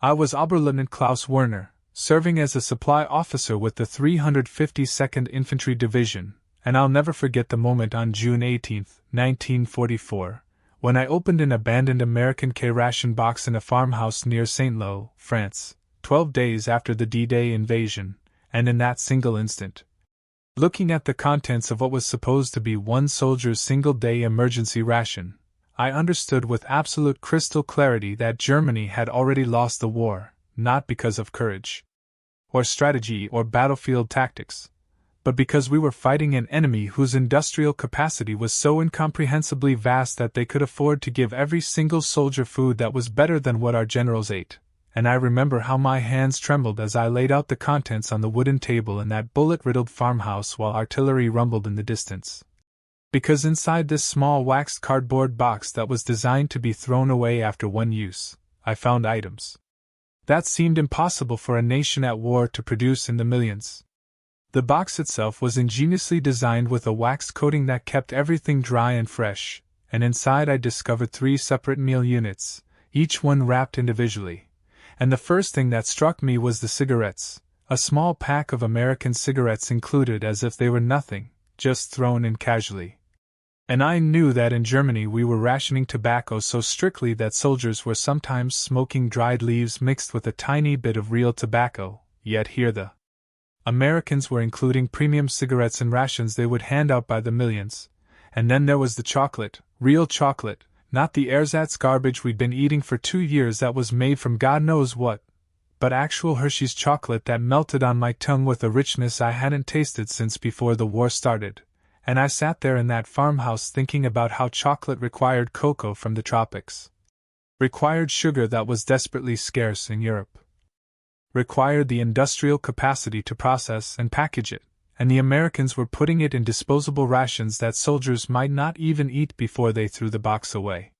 I was Oberleutnant Klaus Werner, serving as a supply officer with the 352nd Infantry Division, and I'll never forget the moment on June 18, 1944, when I opened an abandoned American K-Ration box in a farmhouse near Saint-Lô, France, 12 days after the D-Day invasion, and in that single instant, looking at the contents of what was supposed to be one soldier's single-day emergency ration, I understood with absolute crystal clarity that Germany had already lost the war, not because of courage, or strategy or battlefield tactics, but because we were fighting an enemy whose industrial capacity was so incomprehensibly vast that they could afford to give every single soldier food that was better than what our generals ate. And I remember how my hands trembled as I laid out the contents on the wooden table in that bullet-riddled farmhouse while artillery rumbled in the distance. Because inside this small waxed cardboard box that was designed to be thrown away after one use, I found items that seemed impossible for a nation at war to produce in the millions. The box itself was ingeniously designed with a waxed coating that kept everything dry and fresh, and inside I discovered 3 separate meal units, each one wrapped individually. And the first thing that struck me was the cigarettes, a small pack of American cigarettes included as if they were nothing, just thrown in casually. And I knew that in Germany we were rationing tobacco so strictly that soldiers were sometimes smoking dried leaves mixed with a tiny bit of real tobacco, yet here the Americans were including premium cigarettes in rations they would hand out by the millions. And then there was the chocolate, real chocolate, not the ersatz garbage we'd been eating for 2 years that was made from God knows what, but actual Hershey's chocolate that melted on my tongue with a richness I hadn't tasted since before the war started. And I sat there in that farmhouse thinking about how chocolate required cocoa from the tropics, required sugar that was desperately scarce in Europe, required the industrial capacity to process and package it, and the Americans were putting it in disposable rations that soldiers might not even eat before they threw the box away.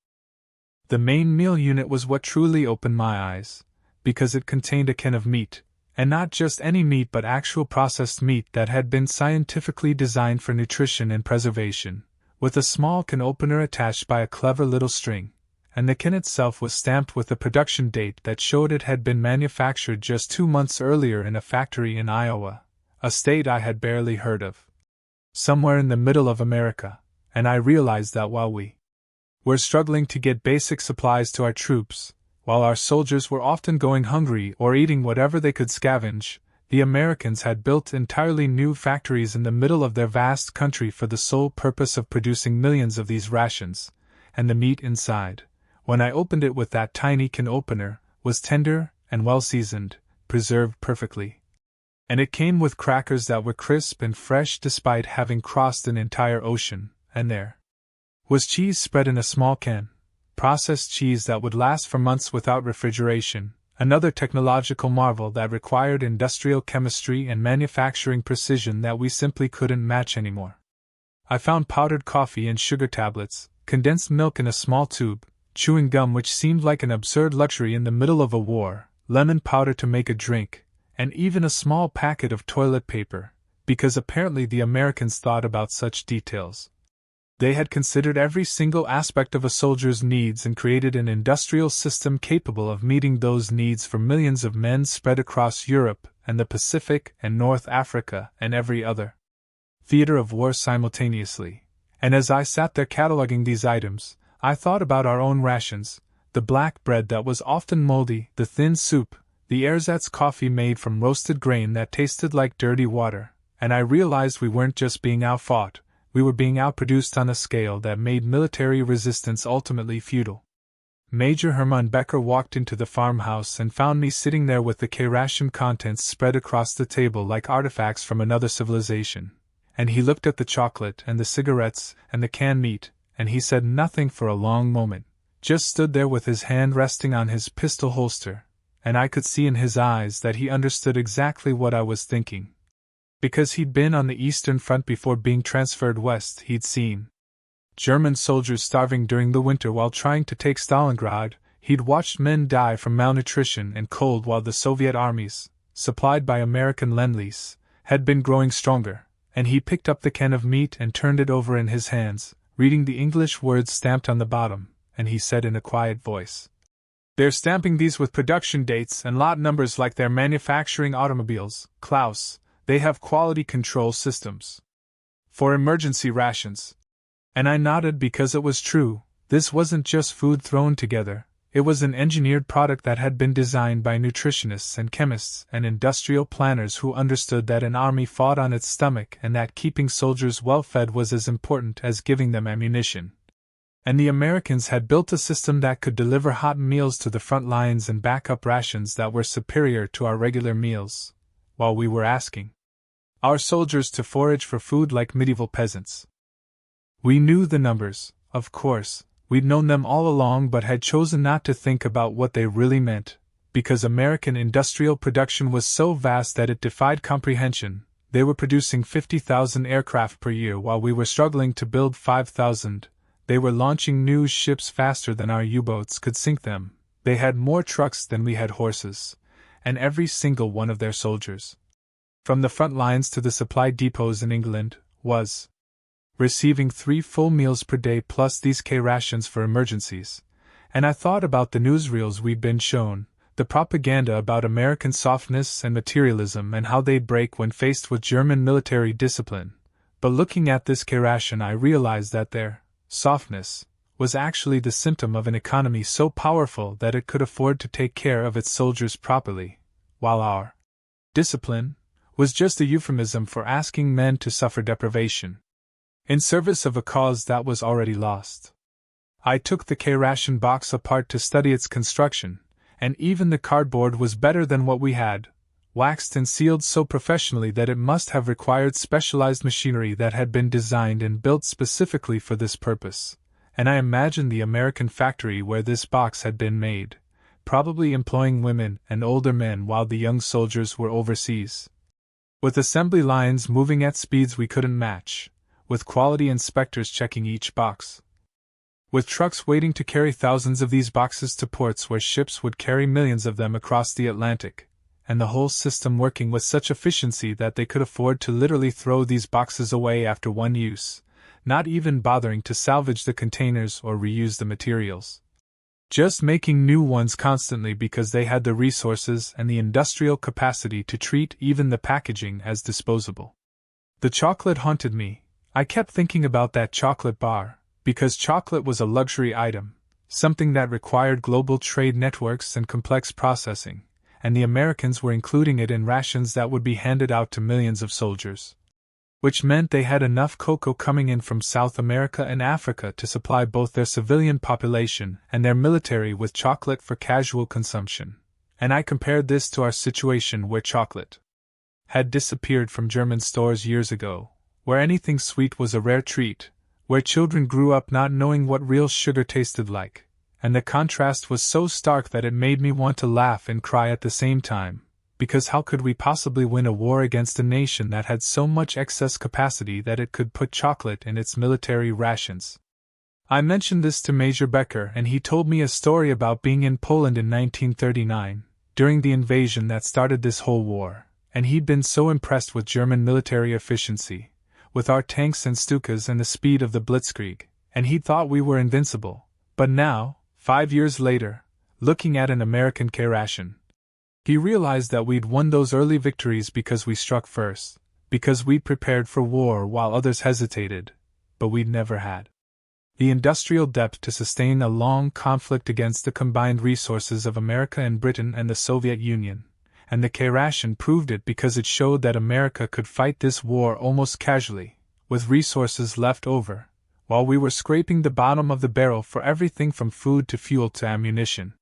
The main meal unit was what truly opened my eyes, because it contained a can of meat, and not just any meat but actual processed meat that had been scientifically designed for nutrition and preservation, with a small can opener attached by a clever little string, and the can itself was stamped with a production date that showed it had been manufactured just 2 months earlier in a factory in Iowa, a state I had barely heard of, somewhere in the middle of America, and I realized that while we were struggling to get basic supplies to our troops, while our soldiers were often going hungry or eating whatever they could scavenge, the Americans had built entirely new factories in the middle of their vast country for the sole purpose of producing millions of these rations, and the meat inside, when I opened it with that tiny can opener, was tender and well-seasoned, preserved perfectly. And it came with crackers that were crisp and fresh despite having crossed an entire ocean, and there was cheese spread in a small can, processed cheese that would last for months without refrigeration, another technological marvel that required industrial chemistry and manufacturing precision that we simply couldn't match anymore. I found powdered coffee and sugar tablets, condensed milk in a small tube, chewing gum which seemed like an absurd luxury in the middle of a war, lemon powder to make a drink, and even a small packet of toilet paper, because apparently the Americans thought about such details. They had considered every single aspect of a soldier's needs and created an industrial system capable of meeting those needs for millions of men spread across Europe and the Pacific and North Africa and every other theater of war simultaneously. And as I sat there cataloging these items, I thought about our own rations, the black bread that was often moldy, the thin soup, the ersatz coffee made from roasted grain that tasted like dirty water, and I realized we weren't just being outfought, we were being outproduced on a scale that made military resistance ultimately futile. Major Hermann Becker walked into the farmhouse and found me sitting there with the K-Ration contents spread across the table like artifacts from another civilization, and he looked at the chocolate and the cigarettes and the canned meat, and he said nothing for a long moment, just stood there with his hand resting on his pistol holster, and I could see in his eyes that he understood exactly what I was thinking. Because he'd been on the Eastern Front before being transferred west, he'd seen German soldiers starving during the winter while trying to take Stalingrad, he'd watched men die from malnutrition and cold while the Soviet armies, supplied by American Lend-Lease, had been growing stronger, and he picked up the can of meat and turned it over in his hands, reading the English words stamped on the bottom, and he said in a quiet voice, They're stamping these with production dates and lot numbers like they're manufacturing automobiles, Klaus. They have quality control systems for emergency rations. And I nodded because it was true. This wasn't just food thrown together. It was an engineered product that had been designed by nutritionists and chemists and industrial planners who understood that an army fought on its stomach and that keeping soldiers well fed was as important as giving them ammunition. And the Americans had built a system that could deliver hot meals to the front lines and backup rations that were superior to our regular meals, while we were asking our soldiers to forage for food like medieval peasants. We knew the numbers, of course. We'd known them all along but had chosen not to think about what they really meant, because American industrial production was so vast that it defied comprehension. They were producing 50,000 aircraft per year while we were struggling to build 5,000. They were launching new ships faster than our U-boats could sink them. They had more trucks than we had horses, and every single one of their soldiers, from the front lines to the supply depots in England, was receiving 3 full meals per day plus these K-rations for emergencies. And I thought about the newsreels we'd been shown, the propaganda about American softness and materialism and how they'd break when faced with German military discipline. But looking at this K-ration, I realized that their softness was actually the symptom of an economy so powerful that it could afford to take care of its soldiers properly, while our discipline was just a euphemism for asking men to suffer deprivation in service of a cause that was already lost. I took the K-ration box apart to study its construction, and even the cardboard was better than what we had, waxed and sealed so professionally that it must have required specialized machinery that had been designed and built specifically for this purpose. And I imagined the American factory where this box had been made, probably employing women and older men while the young soldiers were overseas, with assembly lines moving at speeds we couldn't match, with quality inspectors checking each box, with trucks waiting to carry thousands of these boxes to ports where ships would carry millions of them across the Atlantic, and the whole system working with such efficiency that they could afford to literally throw these boxes away after one use, not even bothering to salvage the containers or reuse the materials, just making new ones constantly because they had the resources and the industrial capacity to treat even the packaging as disposable. The chocolate haunted me. I kept thinking about that chocolate bar, because chocolate was a luxury item, something that required global trade networks and complex processing, and the Americans were including it in rations that would be handed out to millions of soldiers. Which meant they had enough cocoa coming in from South America and Africa to supply both their civilian population and their military with chocolate for casual consumption. And I compared this to our situation where chocolate had disappeared from German stores years ago, where anything sweet was a rare treat, where children grew up not knowing what real sugar tasted like, and the contrast was so stark that it made me want to laugh and cry at the same time, because how could we possibly win a war against a nation that had so much excess capacity that it could put chocolate in its military rations? I mentioned this to Major Becker and he told me a story about being in Poland in 1939, during the invasion that started this whole war, and he'd been so impressed with German military efficiency, with our tanks and Stukas and the speed of the Blitzkrieg, and he thought we were invincible. But now, 5 years later, looking at an American K-ration, he realized that we'd won those early victories because we struck first, because we'd prepared for war while others hesitated, but we'd never had the industrial depth to sustain a long conflict against the combined resources of America and Britain and the Soviet Union. And the K-ration proved it because it showed that America could fight this war almost casually, with resources left over, while we were scraping the bottom of the barrel for everything from food to fuel to ammunition.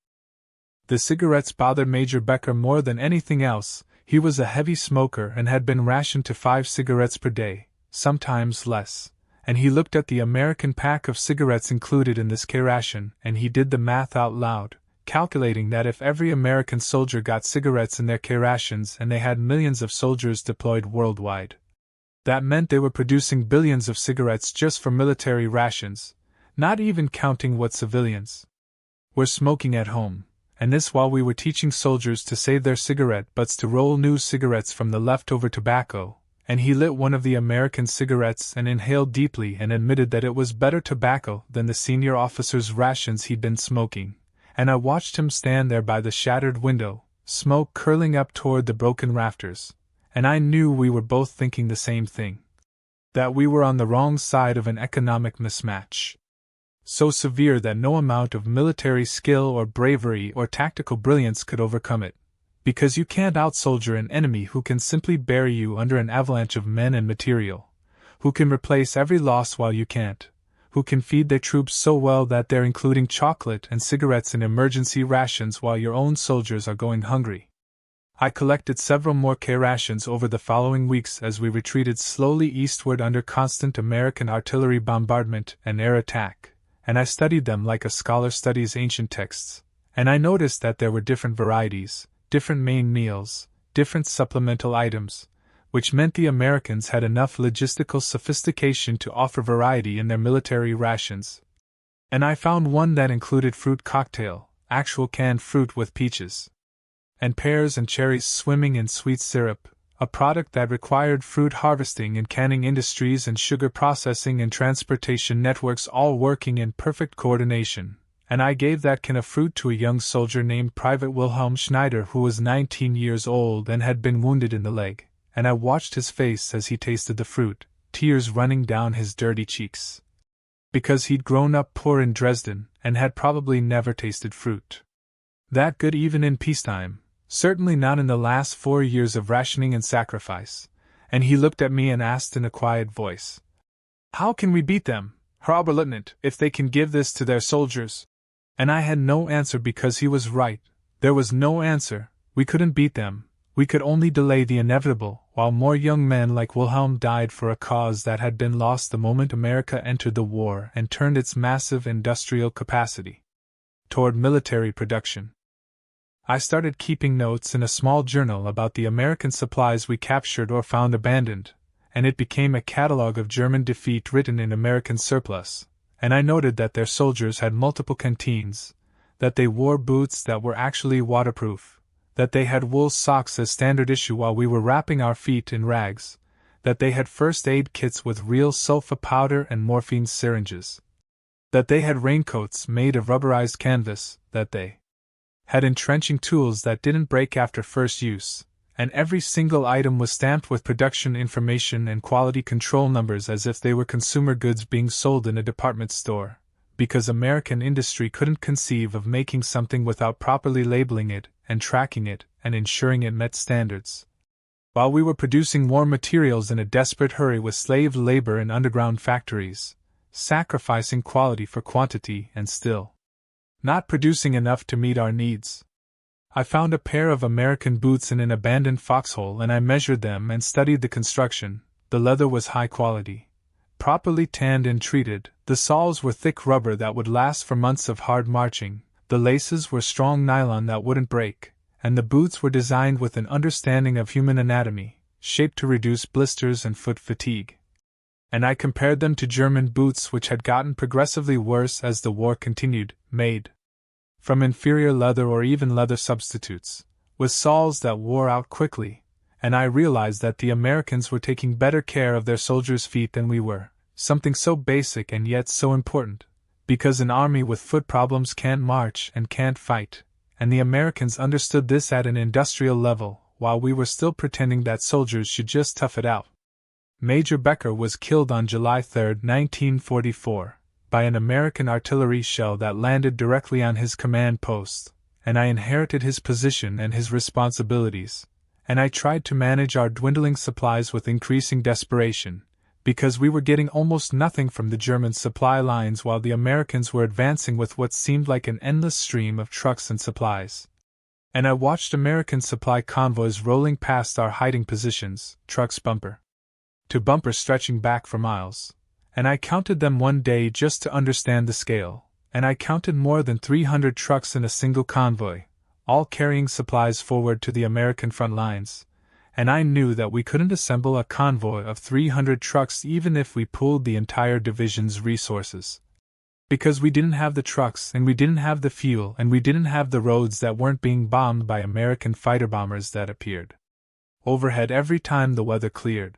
The cigarettes bothered Major Becker more than anything else. He was a heavy smoker and had been rationed to 5 cigarettes per day, sometimes less, and he looked at the American pack of cigarettes included in this K-ration and he did the math out loud, calculating that if every American soldier got cigarettes in their K-rations and they had millions of soldiers deployed worldwide, that meant they were producing billions of cigarettes just for military rations, not even counting what civilians were smoking at home, and this while we were teaching soldiers to save their cigarette butts to roll new cigarettes from the leftover tobacco. And he lit one of the American cigarettes and inhaled deeply and admitted that it was better tobacco than the senior officer's rations he'd been smoking, and I watched him stand there by the shattered window, smoke curling up toward the broken rafters, and I knew we were both thinking the same thing. That we were on the wrong side of an economic mismatch. So severe that no amount of military skill or bravery or tactical brilliance could overcome it, because you can't outsoldier an enemy who can simply bury you under an avalanche of men and material, who can replace every loss while you can't, who can feed their troops so well that they're including chocolate and cigarettes in emergency rations while your own soldiers are going hungry. I collected several more K-rations over the following weeks as we retreated slowly eastward under constant American artillery bombardment and air attack, and I studied them like a scholar studies ancient texts, and I noticed that there were different varieties, different main meals, different supplemental items, which meant the Americans had enough logistical sophistication to offer variety in their military rations. And I found one that included fruit cocktail, actual canned fruit with peaches and pears and cherries swimming in sweet syrup, a product that required fruit harvesting and canning industries and sugar processing and transportation networks all working in perfect coordination, and I gave that can of fruit to a young soldier named Private Wilhelm Schneider who was 19 years old and had been wounded in the leg, and I watched his face as he tasted the fruit, tears running down his dirty cheeks. Because he'd grown up poor in Dresden and had probably never tasted fruit that good even in peacetime. Certainly not in the last 4 years of rationing and sacrifice, and he looked at me and asked in a quiet voice, "How can we beat them, Herr Oberleutnant, if they can give this to their soldiers?" And I had no answer because he was right. There was no answer. We couldn't beat them. We could only delay the inevitable, while more young men like Wilhelm died for a cause that had been lost the moment America entered the war and turned its massive industrial capacity toward military production. I started keeping notes in a small journal about the American supplies we captured or found abandoned, and it became a catalogue of German defeat written in American surplus, and I noted that their soldiers had multiple canteens, that they wore boots that were actually waterproof, that they had wool socks as standard issue while we were wrapping our feet in rags, that they had first aid kits with real sulfa powder and morphine syringes, that they had raincoats made of rubberized canvas, that they had entrenching tools that didn't break after first use, and every single item was stamped with production information and quality control numbers as if they were consumer goods being sold in a department store, because American industry couldn't conceive of making something without properly labeling it and tracking it and ensuring it met standards. While we were producing war materials in a desperate hurry with slave labor in underground factories, sacrificing quality for quantity and still not producing enough to meet our needs. I found a pair of American boots in an abandoned foxhole and I measured them and studied the construction. The leather was high quality, properly tanned and treated, the soles were thick rubber that would last for months of hard marching, the laces were strong nylon that wouldn't break, and the boots were designed with an understanding of human anatomy, shaped to reduce blisters and foot fatigue. And I compared them to German boots which had gotten progressively worse as the war continued, made from inferior leather or even leather substitutes, with soles that wore out quickly, and I realized that the Americans were taking better care of their soldiers' feet than we were, something so basic and yet so important, because an army with foot problems can't march and can't fight, and the Americans understood this at an industrial level, while we were still pretending that soldiers should just tough it out. Major Becker was killed on July 3, 1944, by an American artillery shell that landed directly on his command post, and I inherited his position and his responsibilities, and I tried to manage our dwindling supplies with increasing desperation, because we were getting almost nothing from the German supply lines while the Americans were advancing with what seemed like an endless stream of trucks and supplies. And I watched American supply convoys rolling past our hiding positions, trucks bumper to bumper stretching back for miles, and I counted them one day just to understand the scale, and I counted more than 300 trucks in a single convoy, all carrying supplies forward to the American front lines, and I knew that we couldn't assemble a convoy of 300 trucks even if we pooled the entire division's resources. Because we didn't have the trucks, and we didn't have the fuel, and we didn't have the roads that weren't being bombed by American fighter bombers that appeared overhead every time the weather cleared.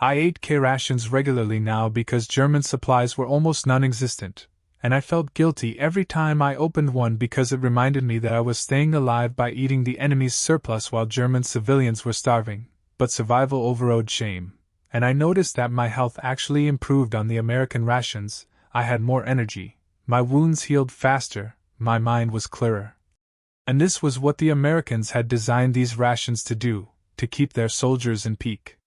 I ate K-rations regularly now because German supplies were almost non-existent, and I felt guilty every time I opened one because it reminded me that I was staying alive by eating the enemy's surplus while German civilians were starving, but survival overrode shame, and I noticed that my health actually improved on the American rations. I had more energy, my wounds healed faster, my mind was clearer. And this was what the Americans had designed these rations to do, to keep their soldiers in peak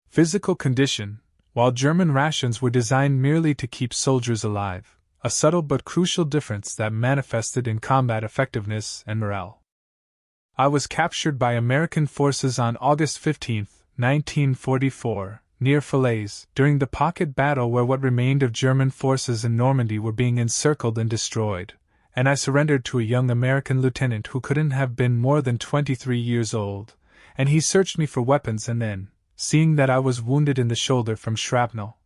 physical condition, while German rations were designed merely to keep soldiers alive, a subtle but crucial difference that manifested in combat effectiveness and morale. I was captured by American forces on August 15, 1944, near Falaise, during the pocket battle where what remained of German forces in Normandy were being encircled and destroyed, and I surrendered to a young American lieutenant who couldn't have been more than 23 years old, and he searched me for weapons and then, seeing that I was wounded in the shoulder from shrapnel,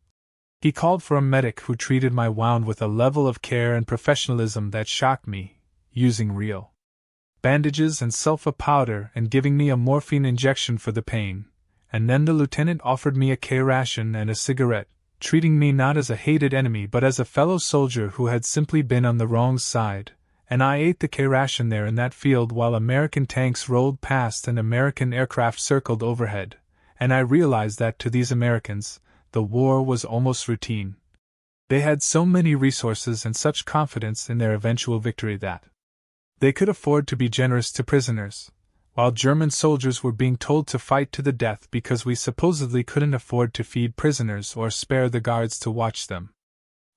he called for a medic who treated my wound with a level of care and professionalism that shocked me, using real bandages and sulfa powder and giving me a morphine injection for the pain, and then the lieutenant offered me a K-ration and a cigarette, treating me not as a hated enemy but as a fellow soldier who had simply been on the wrong side, and I ate the K-ration there in that field while American tanks rolled past and American aircraft circled overhead, and I realized that to these Americans, the war was almost routine. They had so many resources and such confidence in their eventual victory that they could afford to be generous to prisoners, while German soldiers were being told to fight to the death because we supposedly couldn't afford to feed prisoners or spare the guards to watch them.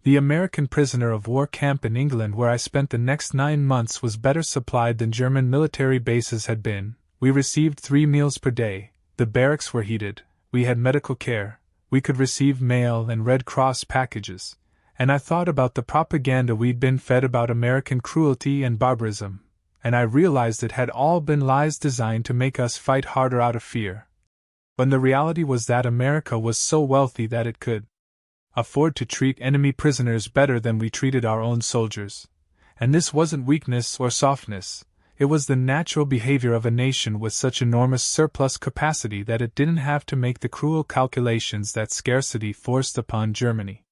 The American prisoner of war camp in England where I spent the next 9 months was better supplied than German military bases had been. We received 3 meals per day, the barracks were heated, we had medical care, we could receive mail and Red Cross packages, and I thought about the propaganda we'd been fed about American cruelty and barbarism, and I realized it had all been lies designed to make us fight harder out of fear. When the reality was that America was so wealthy that it could afford to treat enemy prisoners better than we treated our own soldiers. And this wasn't weakness or softness, it was the natural behavior of a nation with such enormous surplus capacity that it didn't have to make the cruel calculations that scarcity forced upon Germany.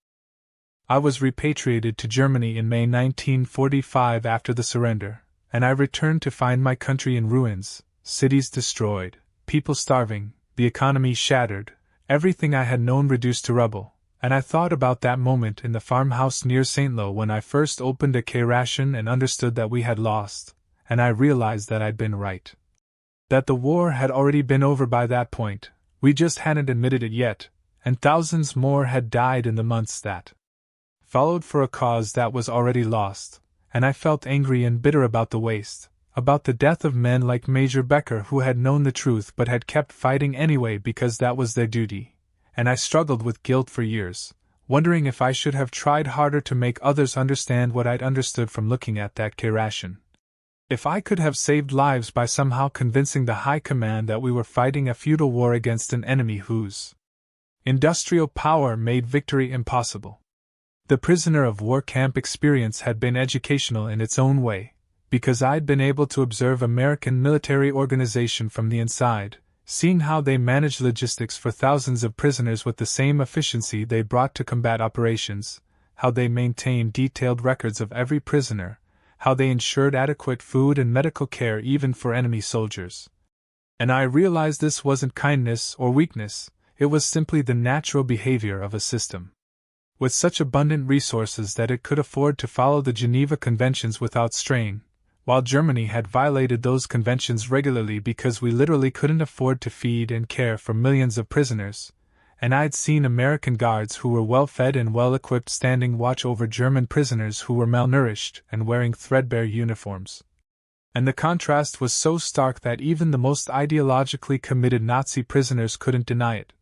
I was repatriated to Germany in May 1945 after the surrender, and I returned to find my country in ruins, cities destroyed, people starving, the economy shattered, everything I had known reduced to rubble, and I thought about that moment in the farmhouse near St. Lo when I first opened a K-ration and understood that we had lost, and I realized that I'd been right. That the war had already been over by that point, we just hadn't admitted it yet, and thousands more had died in the months that followed for a cause that was already lost, and I felt angry and bitter about the waste, about the death of men like Major Becker who had known the truth but had kept fighting anyway because that was their duty, and I struggled with guilt for years, wondering if I should have tried harder to make others understand what I'd understood from looking at that K-ration. If I could have saved lives by somehow convincing the High Command that we were fighting a futile war against an enemy whose industrial power made victory impossible. The prisoner of war camp experience had been educational in its own way, because I'd been able to observe American military organization from the inside, seeing how they managed logistics for thousands of prisoners with the same efficiency they brought to combat operations, how they maintained detailed records of every prisoner, how they ensured adequate food and medical care even for enemy soldiers. And I realized this wasn't kindness or weakness, it was simply the natural behavior of a system with such abundant resources that it could afford to follow the Geneva Conventions without strain, while Germany had violated those conventions regularly because we literally couldn't afford to feed and care for millions of prisoners, and I'd seen American guards who were well-fed and well-equipped standing watch over German prisoners who were malnourished and wearing threadbare uniforms. And the contrast was so stark that even the most ideologically committed Nazi prisoners couldn't deny it.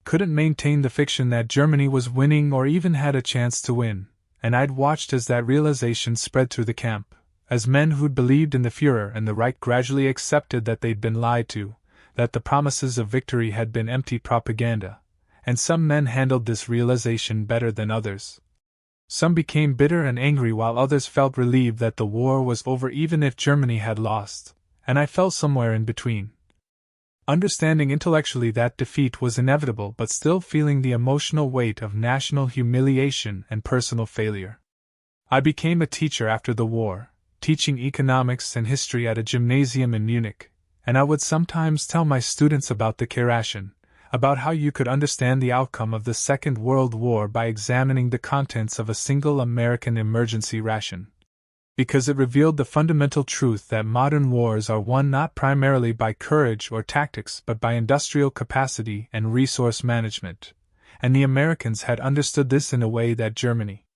Couldn't maintain the fiction that Germany was winning or even had a chance to win, and I'd watched as that realization spread through the camp, as men who'd believed in the Führer and the Reich gradually accepted that they'd been lied to, that the promises of victory had been empty propaganda, and some men handled this realization better than others. Some became bitter and angry while others felt relieved that the war was over even if Germany had lost, and I fell somewhere in between. Understanding intellectually that defeat was inevitable but still feeling the emotional weight of national humiliation and personal failure. I became a teacher after the war, teaching economics and history at a gymnasium in Munich, and I would sometimes tell my students about the K-Ration, about how you could understand the outcome of the Second World War by examining the contents of a single American emergency ration. Because it revealed the fundamental truth that modern wars are won not primarily by courage or tactics but by industrial capacity and resource management, and the Americans had understood this in a way that Germany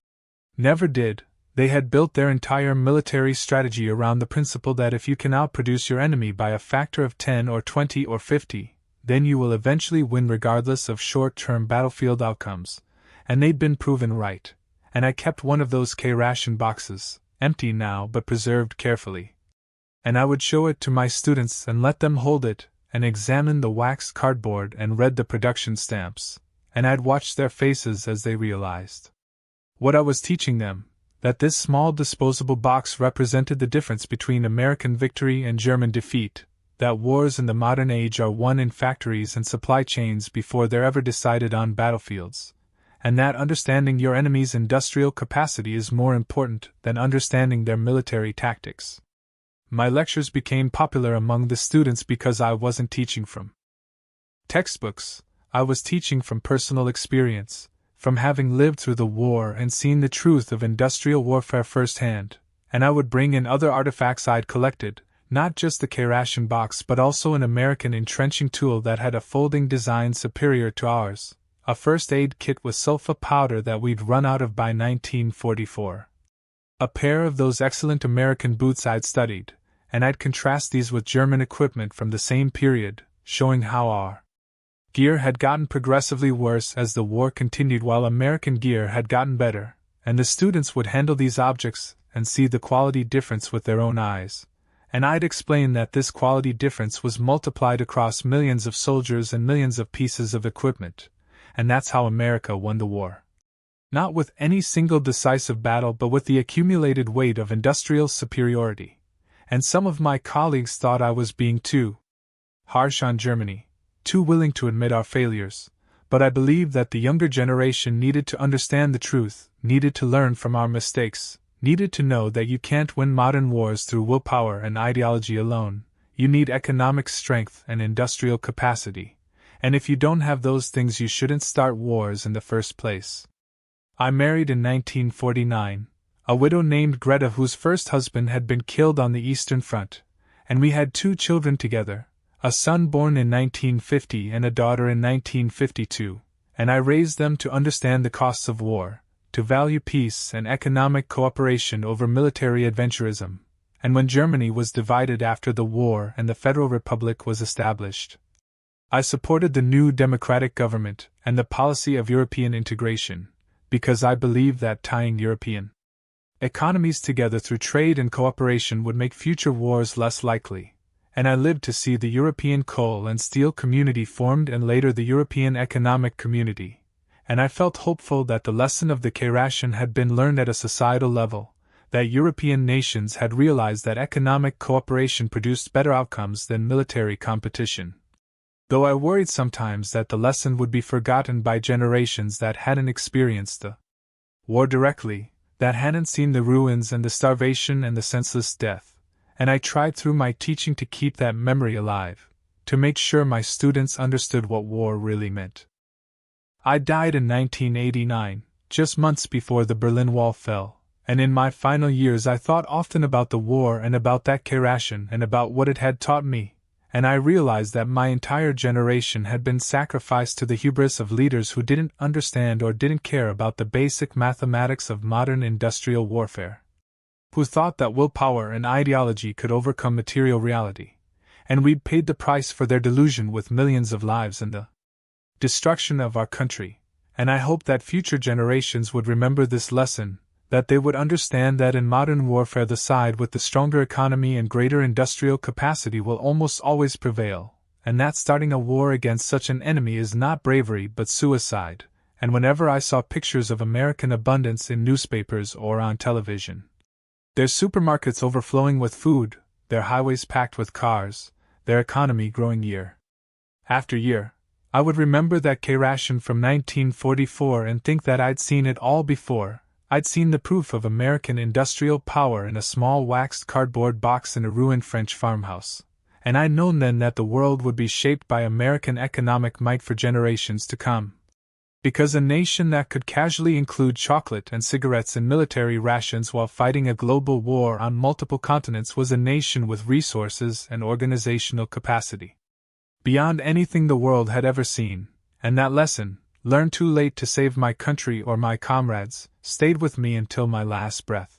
never did. They had built their entire military strategy around the principle that if you can outproduce your enemy by a factor of 10 or 20 or 50, then you will eventually win regardless of short-term battlefield outcomes, and they'd been proven right, and I kept one of those K-Ration boxes, empty now but preserved carefully. And I would show it to my students and let them hold it, and examine the waxed cardboard and read the production stamps, and I'd watch their faces as they realized what I was teaching them, that this small disposable box represented the difference between American victory and German defeat, that wars in the modern age are won in factories and supply chains before they're ever decided on battlefields, and that understanding your enemy's industrial capacity is more important than understanding their military tactics. My lectures became popular among the students because I wasn't teaching from textbooks, I was teaching from personal experience, from having lived through the war and seen the truth of industrial warfare firsthand, and I would bring in other artifacts I'd collected, not just the K-Ration box but also an American entrenching tool that had a folding design superior to ours, a first aid kit with sulfa powder that we'd run out of by 1944. A pair of those excellent American boots I'd studied, and I'd contrast these with German equipment from the same period, showing how our gear had gotten progressively worse as the war continued while American gear had gotten better, and the students would handle these objects and see the quality difference with their own eyes, and I'd explain that this quality difference was multiplied across millions of soldiers and millions of pieces of equipment, and that's how America won the war. Not with any single decisive battle but with the accumulated weight of industrial superiority, and some of my colleagues thought I was being too harsh on Germany, too willing to admit our failures, but I believed that the younger generation needed to understand the truth, needed to learn from our mistakes, needed to know that you can't win modern wars through willpower and ideology alone. You need economic strength and industrial capacity, and if you don't have those things you shouldn't start wars in the first place. I married in 1949, a widow named Greta whose first husband had been killed on the Eastern Front, and we had 2 children together, a son born in 1950 and a daughter in 1952, and I raised them to understand the costs of war, to value peace and economic cooperation over military adventurism, and when Germany was divided after the war and the Federal Republic was established, I supported the new democratic government and the policy of European integration, because I believed that tying European economies together through trade and cooperation would make future wars less likely, and I lived to see the European Coal and Steel Community formed and later the European Economic Community, and I felt hopeful that the lesson of the K-Ration had been learned at a societal level, that European nations had realized that economic cooperation produced better outcomes than military competition. Though I worried sometimes that the lesson would be forgotten by generations that hadn't experienced the war directly, that hadn't seen the ruins and the starvation and the senseless death, and I tried through my teaching to keep that memory alive, to make sure my students understood what war really meant. I died in 1989, just months before the Berlin Wall fell, and in my final years I thought often about the war and about that K-Ration and about what it had taught me, and I realized that my entire generation had been sacrificed to the hubris of leaders who didn't understand or didn't care about the basic mathematics of modern industrial warfare, who thought that willpower and ideology could overcome material reality, and we'd paid the price for their delusion with millions of lives and the destruction of our country, and I hope that future generations would remember this lesson, that they would understand that in modern warfare the side with the stronger economy and greater industrial capacity will almost always prevail, and that starting a war against such an enemy is not bravery but suicide, and whenever I saw pictures of American abundance in newspapers or on television, their supermarkets overflowing with food, their highways packed with cars, their economy growing year after year, I would remember that K-Ration from 1944 and think that I'd seen it all before, I'd seen the proof of American industrial power in a small waxed cardboard box in a ruined French farmhouse, and I'd known then that the world would be shaped by American economic might for generations to come. Because a nation that could casually include chocolate and cigarettes in military rations while fighting a global war on multiple continents was a nation with resources and organizational capacity beyond anything the world had ever seen, and that lesson, learned too late to save my country or my comrades, stayed with me until my last breath.